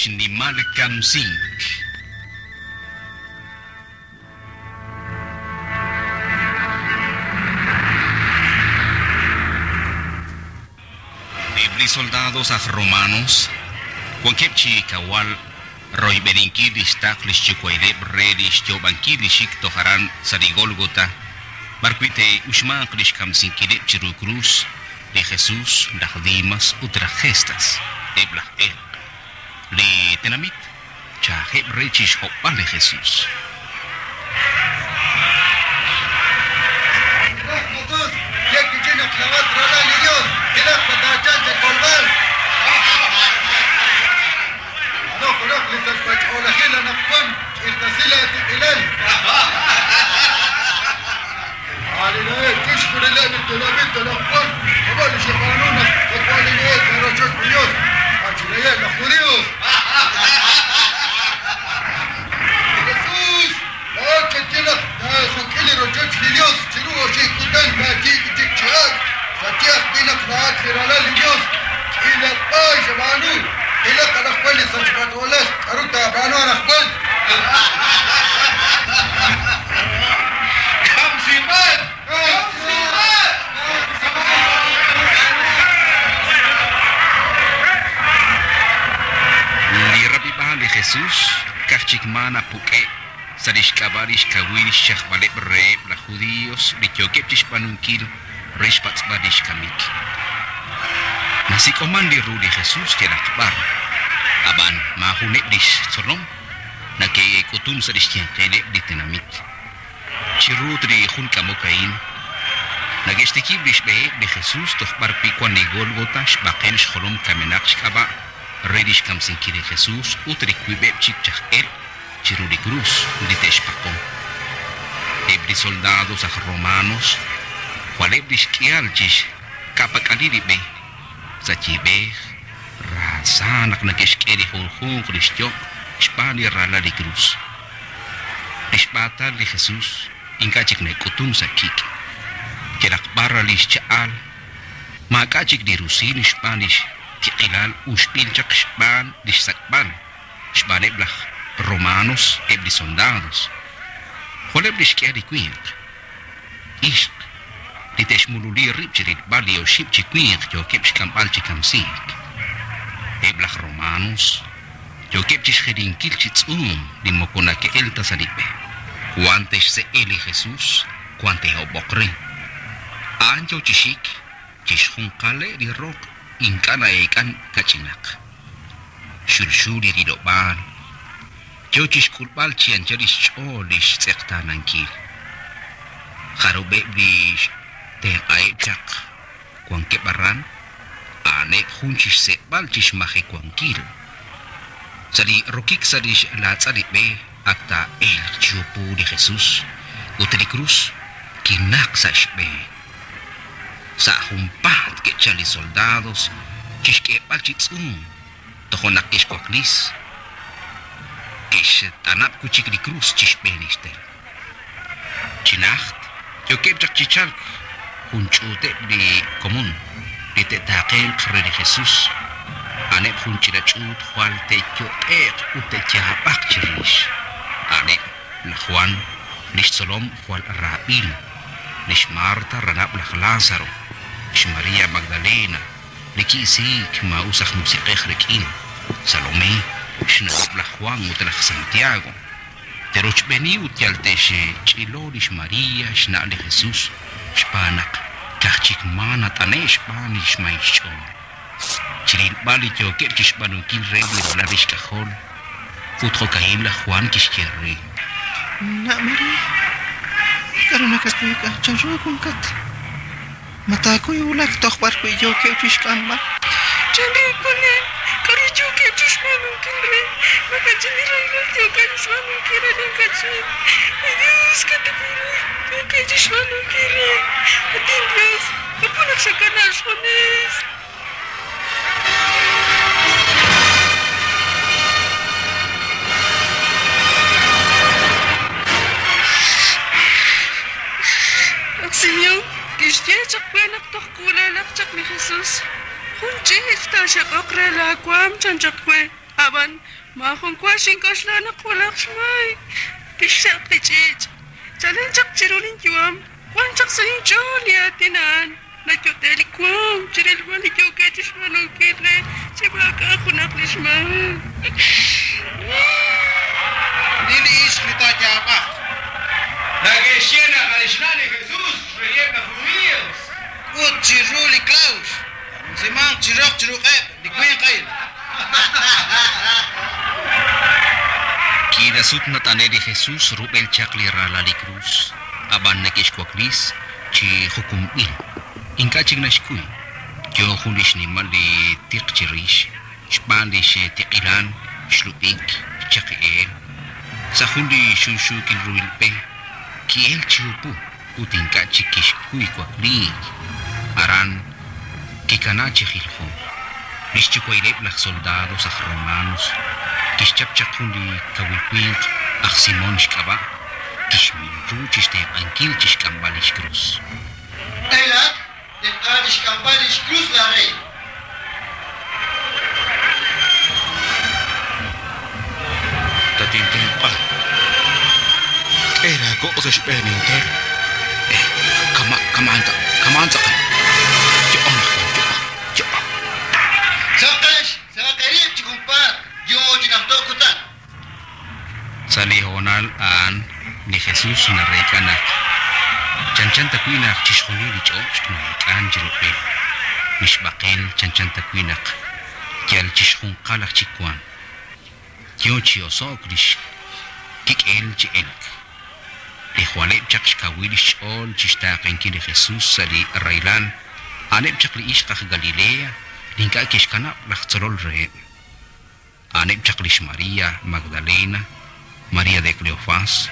Shnimal Kamsing. Ibli soldados a romanos, Juanquepchi Kawal, Roy Beninkidis Taklis Chiquaileb Redis Jobankidish Toharan Sarigolgota, Barquite Ushmanklish Kamsinkilep Chiru Cruz, de Jesús, Dahdimas, Utragestas, Eblah Le Tenamit, Chaheb Rechish Hopal de Jesús. Jesús, Kachikmana Puke, Sadish Kabarish Kawish Shahbaleb Reb, la judíos, Richokeptish Panunkil, Reshpats Badish Kamik. Nasikomandi Rudi Jesús que Akbar, Aban Mahunebdish Solom, Nake Kutun Sadish Keleb di Tenamik. Chirutri Hunkamokain, Nagestikibish Be de Jesús, Tohbar Pikwan Negolgotash, Bakenish Holom Kamenaksh Kaba. Redish Kamsinki de Jesús, Utriquibeb Chichachel, Chirudi Cruz, Diteshpacom. Ebri soldados a romanos, Hualebrish Kialchish, Capacaliribe, Sachibe, Razanak Nakeshkeri Hulhun, Christian, Spani Rala de Cruz. Espata de Jesús, Inkachik Nekutun Sakik, Kerakbarra Lishchaal, Makachik de Rusin, Spanish. Tikilal uspil chak shban disakban shban eblach romanos ebli soldados holebli shkiadi kwint ish litesh mululi ripchirit bali o shipchi kwint jo kep shkampal chikamsik eblach romanos jo kep chishkedin kilchitsum dimokona ke elta salipe cuantes se eli Jesús cuante obokre anjo chishik chishhunkale di rok Inkana ikan kacinak Shurshuri di doban Jochish kulpal cian jadish cholish sekta nangkil Harube dish Teh aijak Kuang kebaran Ane hunchish sekbal chish mahe kuangkil Sadi rokik sadish latsadik be Akta el chupu di Jesus Utri cruz Kinak sash be Sa humpat ke chali soldados Kishke palchitsum Tohonak kishkwaklis Kish tanap kuchik di cruz chish benistel Chinacht Yokep jak chichalk Hunchute di komun Di tetakel kre de Jesus Anep hunchirachut Hual te kyopek Ute chapak chirish Anep la Juan Nish solom hual rabil Nish Marta ranap la Lazaro Nish Maria Magdalena Niki isik mausach musikech rekin Salome Shnap la Juan utelach Santiago Teroch beni utialteshe Chilo Nish Maria Shna de Jesus Shpanak Kachik mana tane Shpanish maishon Chiril bali joker kishpanukil regli la rish kajol Futro kaim la Juan kishkerri Nak Maria Karena kakak cakap kungkat mata aku ulak toh barku joke fish kamba jadi kune kari joke fish manungkin re maka jadi raila joke fish manungkin re dan kacin ayus kata biru joke fish manungkin re atindas apa nak sakana shones Señor, kishje chakwenak tohkulelak chakmi Jesus. Hunche esta shakokre la kwam chanchakwe. Aban Mahon kwasing kaslan ako lakshmay. Kisyak tichich. Chalenchak chirulin yuam. Kwanchak sa hincho liatinan. Natyoteli kwam. Chirilwali kyo kachis manong kire. Chibaka ako naklishmay. Niliis kita japa. Nagesiena Kalishna ni Jesus, reyebna Jumios. Ut Chiruli Klaus. Si Mang Chirok Chirukep. Di Kuya Kail. Kinasut na tane di Jesus, rubel chakli rala di cruz. Aban nakiskwaklis, chi hukumil. Inka ching nashkuy. Kyo hulish ni mali tik chirish. Spanish tikilan, shlupik, chakiel. Sa hundi shushu kin ruilpe. Kiel chiupu, uting ka chikish kuy kwakli. Aran, kikana chikilho. Nishchukwailep lak soldado sa romanos. Kischapchak hundi kawilkwink, ak Simon shkaba. Kishminru chistep ankil chishkambalish cruz. Elat, den adish kampanish cruz la rey. Tatintin pa. Era ko sa speninter. Kamanta ka. Sakash, sakarib chikumpar, yo chinaktokutan. Sa lihonal an ni Jesus na rekanak. Chanchan takwinak chishkuni di chooch na ikan jirupin. Mishbakel chanchan takwinak. Kial chishkun kalak chikwan. Kyo chiyo sokrish. Kikel chienk. Lihualep chak shkawilish ol chishtaken ki ni Jesus sa li railan. Anep chak li ishkak Galilea. Lingka kishkanap lakzolol rehen. Anep chak lish Maria Magdalena. Maria de Cleofas,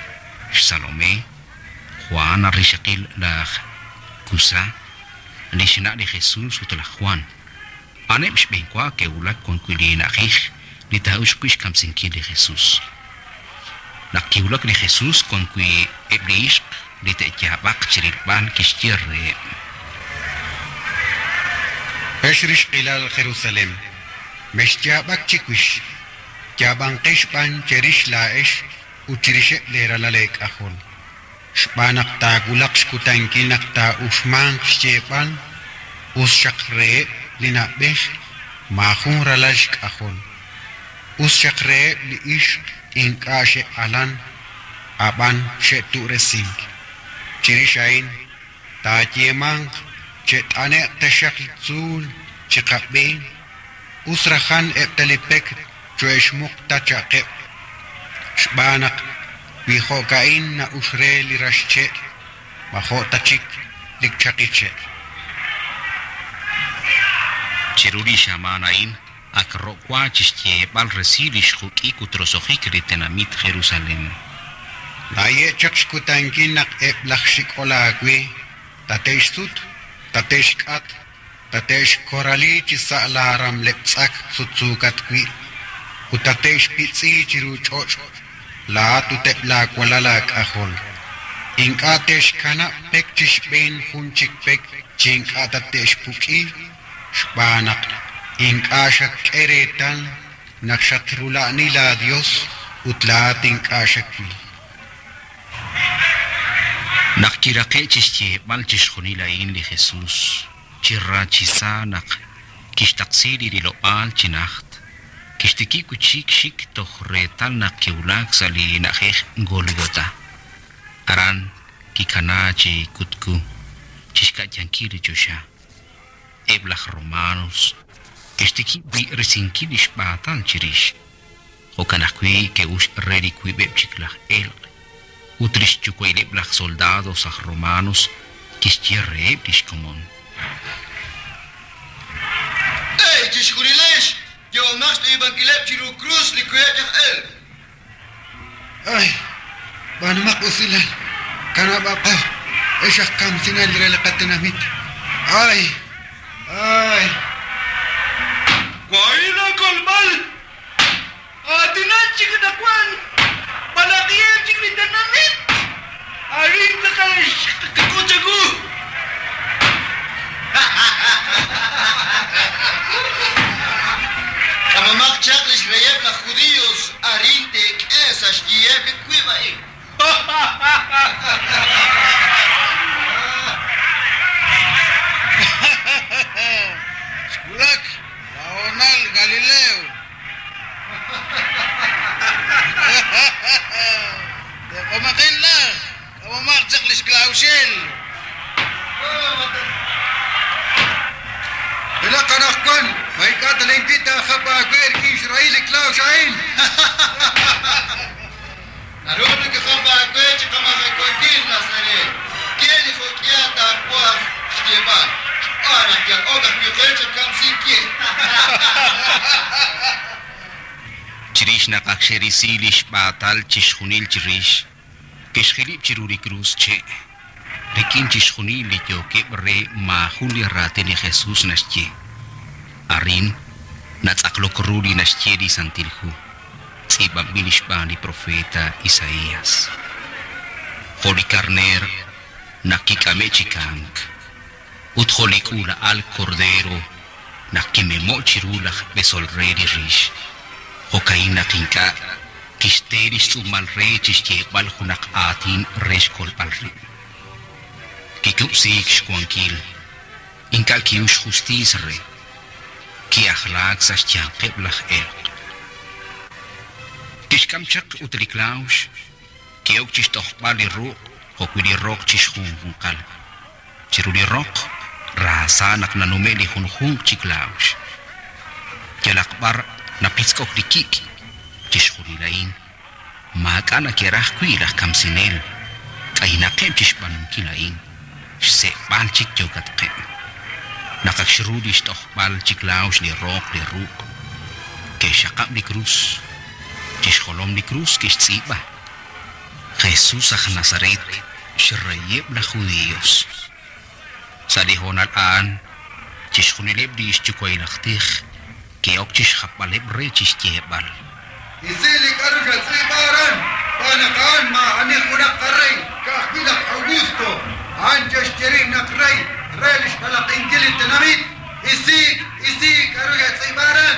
Salomé, Juan Arishakil la Kusa, Lishina de Jesús utla Juan. Anep shbenkwa ke ulak kon kulina akich, litaush kuish kamsinki de Jesús. Nakiulak de Jesús kon kui eblish, litekjabak chirilban kishtirre. Peshrish ilal Jerusalem, meshjabak chikwish. Jabang kishpan cherish laesh uchirish lera lalek ahol. Shpanak ta gulak shkutankinak ta ushman shepan ushakre linabesh mahun ralash ahol. Ushakre liish inkashe alan aban shetu resing. Chirishain ta jemang chetane tashak zul chikabin usrahan eptalipek Joesh mukta chaqeb shbanak bihokain na usre li rashche maho tachik likchakiche Chiruri shamanain akrokwa chishtie bal resilish huki kutrosojik ritenamit Jerusalem. naye chakshkutankinak eblachshik olagwe tateshsut tateshkat tatesh korali chisalaram leptsak sutsukat kwi Utatesh pitsi chiru choch la tute la kwalala kahol. Inkatesh kana pek chishben hunchik pek chinkatatesh puki shbanak inkashak eretan nakshatrula nila Dios utlat inkashakwi. Nakirake chishtie bal chishkunilain li Jesus. Chirra chisanak kishtaksili li loal chinacht. Kishtiki kuchik shik toch retal na kiulak sali na kek Golgota. Aran kikana chi kutku chishka jankiri chusha. Eblach Romanos. Kishtiki bi resinkilish batal chirish. Okanakwi ke ush redi kui bebchiklach el. Utrish chukwe eblach soldados a Romanos kistierre eblish komon. Hey, chishkurilesh! Yo machst ibang kilep chiru cruz likwejach el. Ay, banamak usilan. Kanaba pa. Eshak kam sinal relakatinamit. Ay. Kwaila kolbal! Atinan chikadakwan! Palakiyem chiklitanamit! Arin na kakutsagu! Kamamak chaklish reyeb na judíos arinte esas que cuiva ahí. Skulak, Laonal Galileo. Kumakin na. Kawamaksak lis Klausil. Bila kanakwan, may kataling kita kapagwer ki Israel Klausain. Naroon ka kapag tsaka makakondin na sari. Kini ko kiyata po Shkeba. Anak yang ogak miyukay kam sinki. Chirish nakaksheri silish batal chishunil chirish. Kishkhilip chiruri cruz che. Rekin chishunil lityo ke bre mahuli rate ni Jesus nasche. Arin natsaklo kruli nasche di santilhu. Sibang bilish ba ni profeta Isaías. Holi karner nakikame chikang. Utholikula al cordero nakimemo chirulach besol redi rish. Hokaina kinka kisteris umal rechis ke bal hunak atin reskol palri. Kikup sik shkuankil inka kiush justice re ki akhlaq sas chaqeb lach el. Kishkamchak utriklaus ki ok chistohbali ro hokwili rok chishhunkal. Chiruli rok rasa nak nanumeli hunhung chiklaus. Jalakbar napitskok dikik chishuri lain makana kerah kuilah kamsinel kaina kem chishbanun kilain se bal chik jogat kem nakakshirudi stoh bal chiklaus li rok li ruk ke shakap di krus chishkolom di krus ke tsiba Jesus ach Nazaret shirayeb la judíos sadihon al-an chishkunileb di ishchikoy laktich que okchish khapaleb rechis jebal. Isilik aruga tsibaran. Panakan ma ani kunak karay. Kahbilak Augusto. Anjas jerim nakray. Relish balak ingkilit tinamit. Isik aruga tsibaran.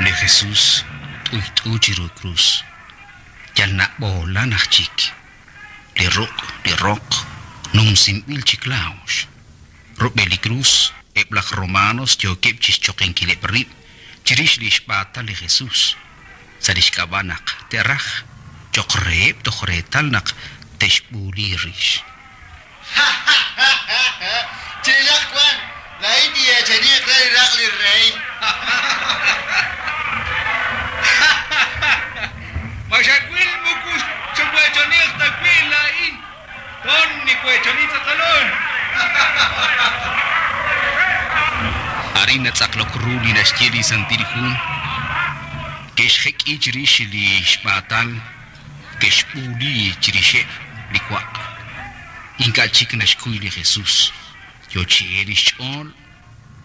Le Jesus tuiru cruz. Yal na bola nachik. Le rock num simil chiklaus. Rubeli cruz eblak romanos yo kepchis choken kileprip chirish lish bata le Jesus sadish kabanak terach chokrep tokhretal nak teshbulirish Chilak kwan, lain dia jadi kali rak li rey. Masyakwil mukus sebuah jonih takwil lain. Ton ni kue jonih sekalon. Arin natsaklo kruli na shkeli santirikun keshkhek ichirish li shbatal keshbuli chirishe likwak inka chik na shkuy li Jesus yo chielish chol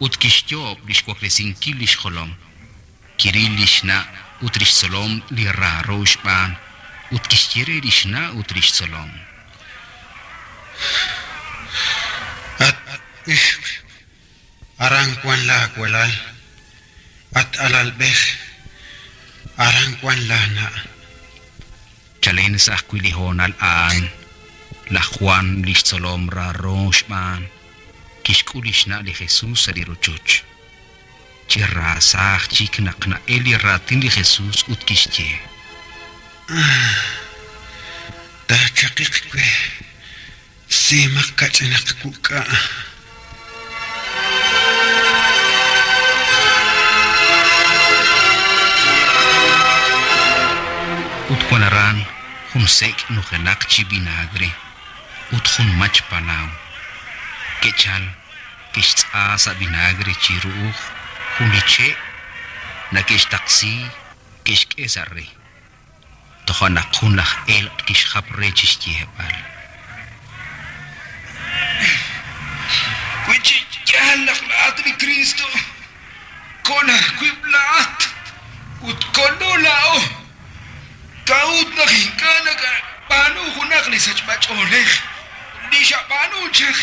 utkishyob li shkwak li sinkil li shkolom kirilish na utrish solom li raro shban utkishyere li shna utrish solom Arangkwan la kwelal at alalbeh arangkwan la na chalen sa kwilihon al-an la Juan listolom ra roshman kishkulish na li Jesus sa liruchuch chirasah chiknak na eli ratin li Jesus ut kishye da chakik kwe simak kachinak kuka Utkonaran humsek nuhelak chi vinagre uthun mach palaw kechal kishtsa sa vinagre chiruh huliche na kishtaksi kishkesarre tohanak hunlah el kishkhapre chishtihebal Kuchi jahalak laat ni Kristo. Konar kuiblaat. Utkono lao. Kaut nakikana ka paano hunak ni sachmach oleh. Di siya paano chak.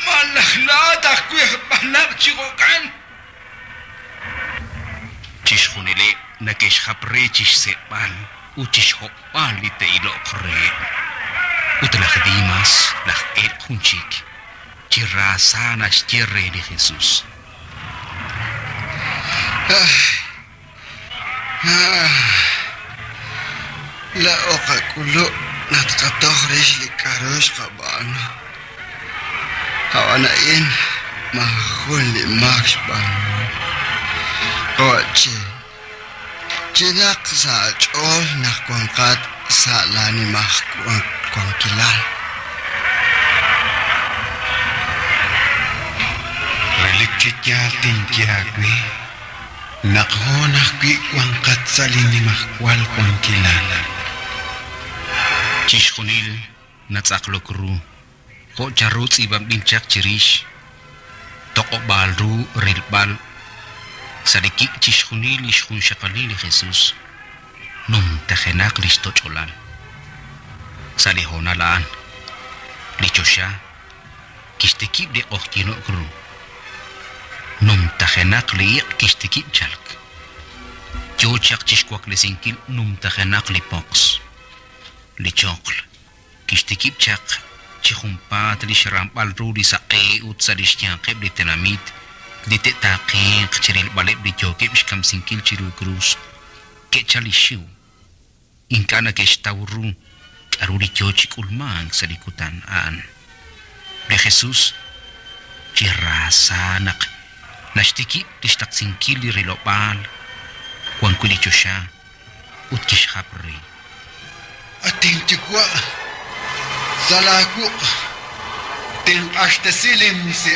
Malaklat ako balak chikokan. chishkhunile nakesh haprechis sepal uchis hopal ite ilo kore utlah dimas lah kunchik cirasa nas cire di Jesus. La oka kulo natkatohrish likarosh kabano. Hawanain mahul li makshban. Oche. Jinak sa chol nakwangkat sa lani mahkwang kilal. Relikit yatin kiagwi. Nakhonak pi kwangkat sa lini mahkwal kwang kilal. Chishkunil natsaklokru ko charut ibam dinchak chirish toko balru rilbal sadikik chishkunil ishkun shakalili Jesus num tajenak listo cholan salihona laan lichosha kistekib de okino kru num tajenak liik kistekib chalk jochak chishkwak lesinkil num tajenak lipoks lichokl kistikip chak chihumpat li sharampal rudi sa ut sa lishyankib li tenamit li tetaqiq chiril balib li jokib shkam sinkil chiru cruz ke chalishiw inkana ke shtawru aruri jochik ulmang sa likutan aan li Jesus chirasanak nashtikip li shtak sinkil li rilopal kwan kulichosha ut kishhapri Ating tikwa salaku ting ashtasilim si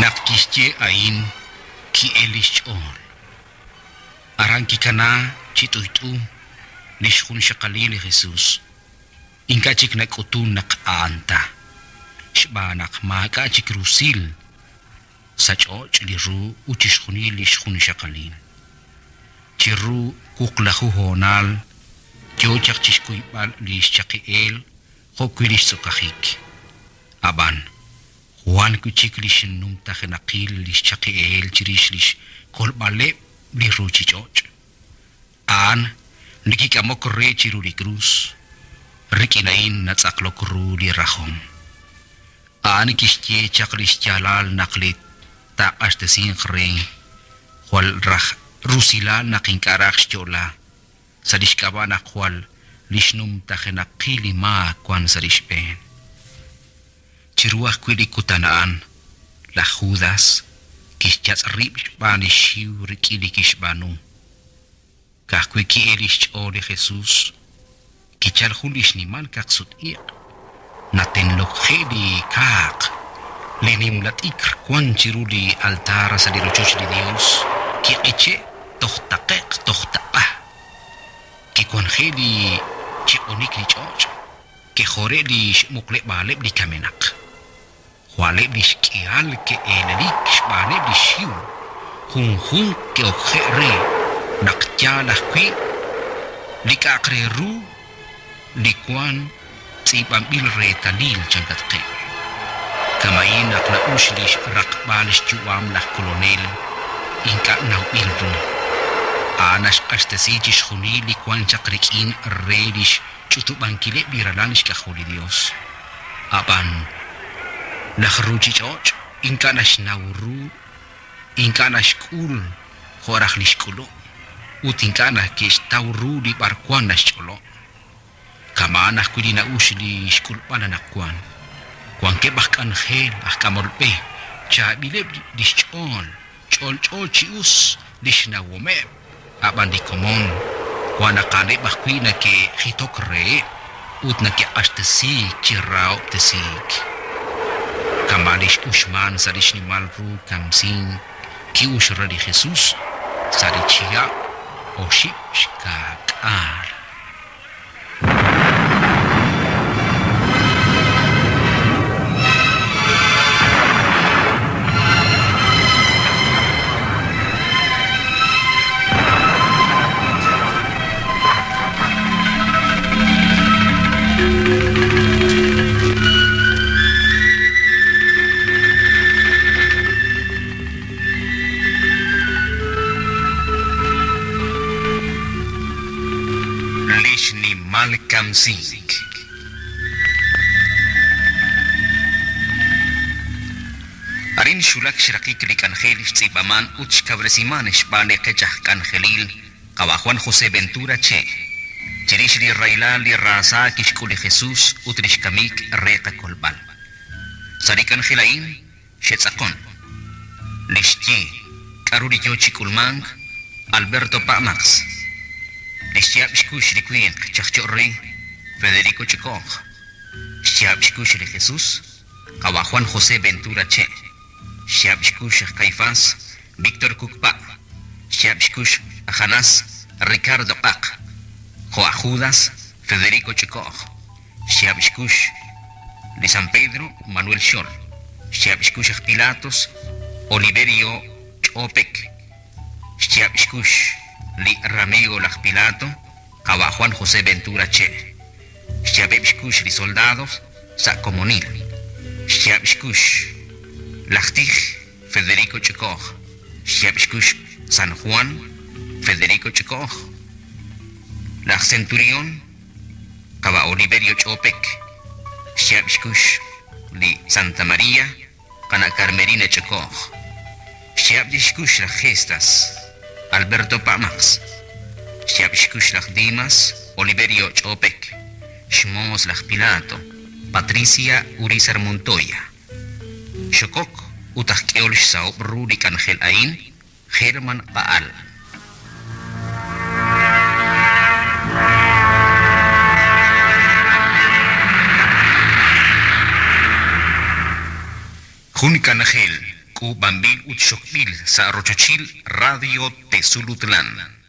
nakisje ain ki elish ol arang kikana chituitu lishkun shakalili Jesus Inka cik nak utun nak anta, shba nak maka cik rusil, sachoch liru ucis khunil ishkhun shakalin. Ciru kuklahu honal, jojak ciskui bal lis chakiel, hokulis sokahik. Aban, Juan kucik lis num takhenakil lis chakiel ciris lis kol balep liru cicoch. An, nikikamok re ciru di krus. Rikinain natsaklokru di rahom. Ani kisye chaklis jalal naklit tak asdesin kring. Wal rah rusila naking karak sjola. Sadiskaba nakwal lisnum takhenakili ma kwan sadispen. Ciruah kwili kutanaan la Judas kisyats rib shbani shiu rikili kishbanu. Kahkwi ki elish o de Jesus. Kichal hulis ni man kaksut iak naten lokhedi kak lenim lat ikr kwan cirudi altara sa dirucuc di Dios ki iche toh taqah ki kwan khedi ci onik li choch ki khore di mukle baleb di kamenak khwaleb di skial ke elelik shbaleb di shiu hun ke okhere nakjalah kwi likakreru Likuan sibam ilre talil jangkat ke. Kamain nak na uslish rakbalis juam lah kolonel ingka nau ilru. Anas astesijis khuni likuan chakrikin redish cutu bangkile biralanish ka khuli Dios. Apan lah ruji choch ingka nas nauru ingka nas kul khorah lish kulo. Utingka na kis tauru di barkuan nas cholo. Kamanah ku di na usli skul pananakwan. Kuang kebahkan khel kamolpe. Cha bileb dischol. Chol chius dishna wome. Aban di komon. Kuang nakane bahkwi na ke hitokre. Ut na ke astasi cirau tesik. Kamalish usman sadish ni malru kamsing. Ki usra di Jesus. Sadi chia oship shkakar. Kamsing. Arin shulak shirakikli kanjelish tzipaman uch cabresimanes bane quechaj kanjelil kaba Juan José Ventura che. Chirishri railali raza kishkuli Jesús utrishkamik reta kolbal. Sari kanjelain shetzakon. Lishti karuri yochikulmang Alberto Pamax. Lishtiap shkush riquien chachorri Federico Chicoj. Shtiap shkush Jesús kaba Juan José Ventura che. Shabshkush Caifás, Víctor Cucpa, Shabshkush Ajanás, Ricardo Pac, Joa Judas, Federico Chicoj, Shabshkush de San Pedro, Manuel Schor, Shabshkush Pilatos, Oliverio Chopek, Shabshkush Li Ramiro Laj Pilato, Caba Juan José Ventura Che, Shabshkush Li Soldados, Sacomonil, Shabshkush Lachtij, Federico Chicoj, Shabshkush San Juan, Federico Chicoj, La Centurión, Caba Oliverio Chopek, Shabshkush Li Santa María, Cana Carmelina Chicoj, Shabshkush La Gestas, Alberto Pamax, Shabshkush La Dimas, Oliverio Chopek, Shmos La Pilato, Patricia Urizar Montoya, Shokok utakkeol saop Rudik Angel Ain, Herman Paal. Junikan Angel, ku bambil utshokbil sa Rochochil Radio Tesulutlan.